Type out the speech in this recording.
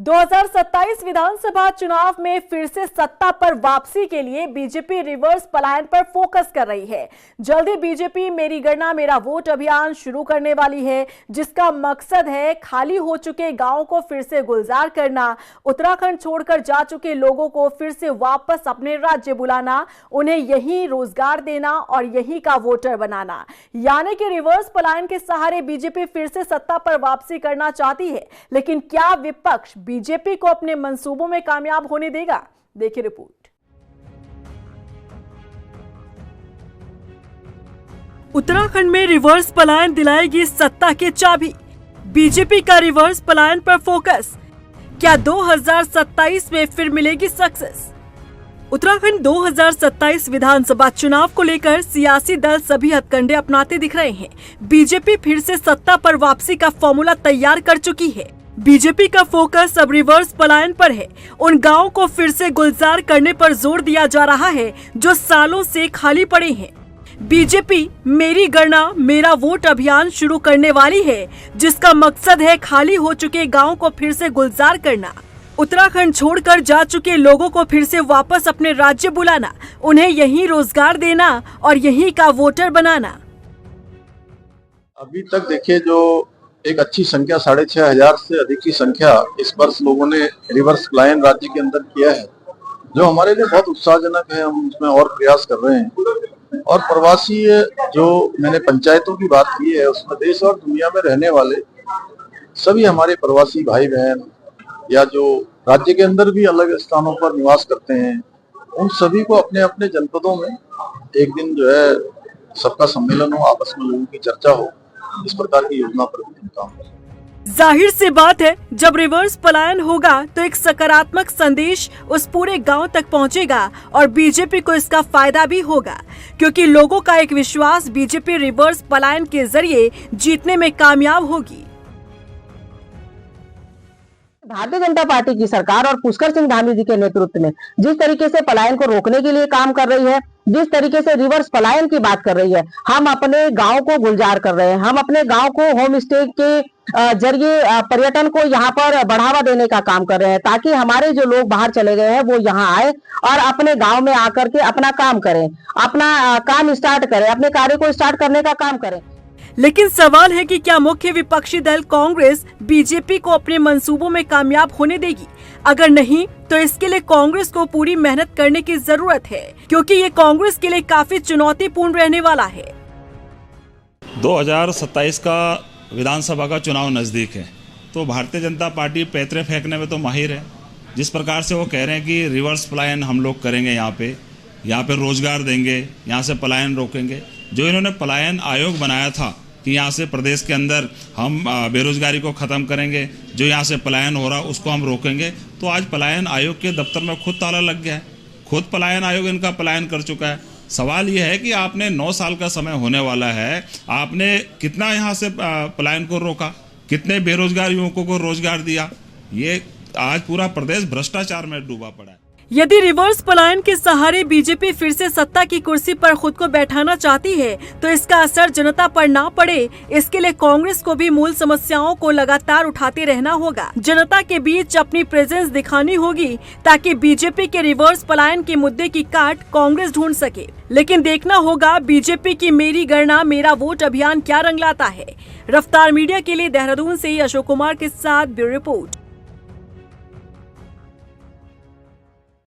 2027 विधानसभा चुनाव में फिर से सत्ता पर वापसी के लिए बीजेपी रिवर्स पलायन पर फोकस कर रही है। जल्दी बीजेपी मेरी गणना मेरा वोट अभियान शुरू करने वाली है, जिसका मकसद है खाली हो चुके गांवों को फिर से गुलजार करना, उत्तराखंड छोड़कर जा चुके लोगों को फिर से वापस अपने राज्य बुलाना, उन्हें यहीं रोजगार देना और यहीं का वोटर बनाना। यानी कि रिवर्स पलायन के सहारे बीजेपी फिर से सत्ता पर वापसी करना चाहती है। लेकिन क्या विपक्ष बीजेपी को अपने मंसूबों में कामयाब होने देगा? देखिए रिपोर्ट। उत्तराखंड में रिवर्स पलायन दिलाएगी सत्ता की चाबी। बीजेपी का रिवर्स पलायन पर फोकस, क्या 2027 में फिर मिलेगी सक्सेस? उत्तराखंड 2027 विधानसभा चुनाव को लेकर सियासी दल सभी हथकंडे अपनाते दिख रहे हैं। बीजेपी फिर से सत्ता पर वापसी का फॉर्मूला तैयार कर चुकी है। बीजेपी का फोकस अब रिवर्स पलायन पर है। उन गांवों को फिर से गुलजार करने पर जोर दिया जा रहा है जो सालों से खाली पड़े हैं। बीजेपी मेरी गणना मेरा वोट अभियान शुरू करने वाली है, जिसका मकसद है खाली हो चुके गांवों को फिर से गुलजार करना, उत्तराखंड छोड़कर जा चुके लोगों को फिर से वापस अपने राज्य बुलाना, उन्हें यहीं रोजगार देना और यहीं का वोटर बनाना। अभी तक देखिए, जो एक अच्छी संख्या 6,500 से अधिक की संख्या इस वर्ष लोगों ने रिवर्स पलायन राज्य के अंदर किया है, जो हमारे लिए बहुत उत्साहजनक है। हम उसमें और प्रयास कर रहे हैं। और प्रवासी जो मैंने पंचायतों की बात की है, उसमें देश और दुनिया में रहने वाले सभी हमारे प्रवासी भाई बहन या जो राज्य के अंदर भी अलग स्थानों पर निवास करते हैं, उन सभी को अपने अपने जनपदों में एक दिन जो है सबका सम्मेलन हो, आपस में लोगों की चर्चा हो, इस प्रकार की योजना पर भी काम है। जाहिर सी बात है, जब रिवर्स पलायन होगा तो एक सकारात्मक संदेश उस पूरे गांव तक पहुंचेगा और बीजेपी को इसका फायदा भी होगा, क्योंकि लोगों का एक विश्वास बीजेपी रिवर्स पलायन के जरिए जीतने में कामयाब होगी। भारतीय जनता पार्टी की सरकार और पुष्कर सिंह धामी जी के नेतृत्व में जिस तरीके से पलायन को रोकने के लिए काम कर रही है, जिस तरीके से रिवर्स पलायन की बात कर रही है, हम अपने गांव को गुलजार कर रहे हैं। हम अपने गांव को होम स्टे के जरिए पर्यटन को यहाँ पर बढ़ावा देने का काम कर रहे हैं, ताकि हमारे जो लोग बाहर चले गए हैं वो यहाँ आए और अपने गांव में आकर के अपना काम करें, अपना काम स्टार्ट करें, अपने कार्य को स्टार्ट करने का काम करें। लेकिन सवाल है कि क्या मुख्य विपक्षी दल कांग्रेस बीजेपी को अपने मंसूबों में कामयाब होने देगी? अगर नहीं, तो इसके लिए कांग्रेस को पूरी मेहनत करने की जरूरत है, क्योंकि ये कांग्रेस के लिए काफी चुनौतीपूर्ण रहने वाला है। 2027 का विधानसभा का चुनाव नजदीक है, तो भारतीय जनता पार्टी पैतरे फेंकने में तो माहिर है। जिस प्रकार से वो कह रहे हैं कि रिवर्स पलायन हम लोग करेंगे, यहाँ पे रोजगार देंगे, यहाँ से पलायन रोकेंगे। जो इन्होंने पलायन आयोग बनाया था कि यहाँ से प्रदेश के अंदर हम बेरोजगारी को ख़त्म करेंगे, जो यहाँ से पलायन हो रहा उसको हम रोकेंगे, तो आज पलायन आयोग के दफ्तर में खुद ताला लग गया है। खुद पलायन आयोग इनका पलायन कर चुका है। सवाल ये है कि आपने 9 साल का समय होने वाला है, आपने कितना यहाँ से पलायन को रोका, कितने बेरोजगार युवकों को रोजगार दिया? ये आज पूरा प्रदेश भ्रष्टाचार में डूबा पड़ा है। यदि रिवर्स पलायन के सहारे बीजेपी फिर से सत्ता की कुर्सी पर खुद को बैठाना चाहती है, तो इसका असर जनता पर ना पड़े, इसके लिए कांग्रेस को भी मूल समस्याओं को लगातार उठाते रहना होगा। जनता के बीच अपनी प्रेजेंस दिखानी होगी, ताकि बीजेपी के रिवर्स पलायन के मुद्दे की काट कांग्रेस ढूंढ सके। लेकिन देखना होगा बीजेपी की मेरी गणना मेरा वोट अभियान क्या रंग लाता है। रफ्तार मीडिया के लिए देहरादून से अशोक कुमार के साथ ब्यूरो रिपोर्ट।